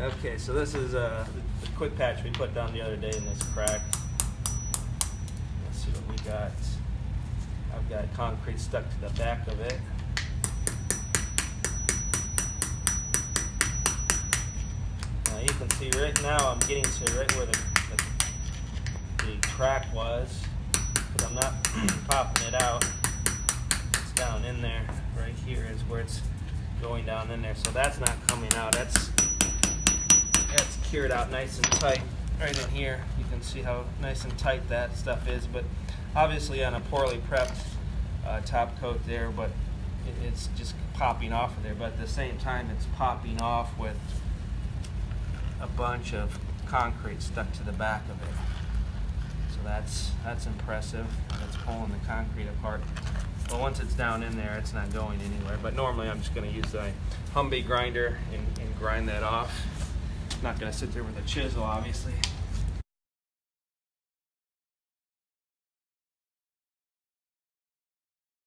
Okay, so this is the quick patch we put down the other day in this crack. Let's see what we got. I've got concrete stuck to the back of it. Now you can see right now I'm getting to right where the crack was, because I'm not popping it out. It's down in there. Right here is where it's going down in there. So that's not coming out. That's cured out nice and tight right in here. You can see how nice and tight that stuff is, but obviously on a poorly prepped top coat there, but it's just popping off of there. But at the same time, it's popping off with a bunch of concrete stuck to the back of it. So that's impressive. It's pulling the concrete apart. Well, once it's down in there, it's not going anywhere. But normally I'm just going to use the Humvee grinder and grind that off. Not going to sit there with a chisel, obviously.